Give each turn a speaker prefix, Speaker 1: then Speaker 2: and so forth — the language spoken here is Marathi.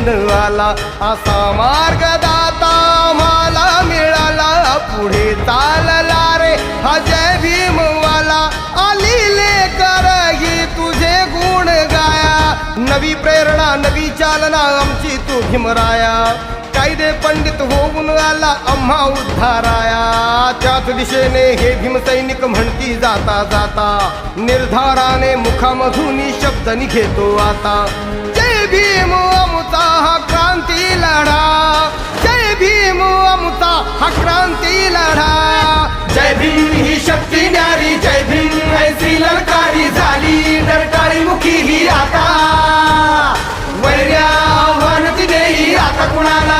Speaker 1: घेऊन आला, असा मार्ग दाता मला मिळाला, पुढे चालला रे हा जय भीमवाला, आलिले करही तुझे गुण गाया, नवी प्रेरणा नवी चालना आमची तू भीमराया, कायदे पंडित होऊन आला आम्हा उद्धाराया, त्याच दिशेने हे भीमसैनिक म्हणती जाता जाता, निर्धाराने मुखामधून शब्द निघेतो आता, जय भीम अमुता हा क्रांती लढा, जय भीम अमुता हा क्रांती लढा, जय भीम ही शक्ती न्यारी, जय भीम ऐसी ललकारी झाली, डरकाळी मुखी ही आता, वैर्या आव्हान दिले आता कुणाला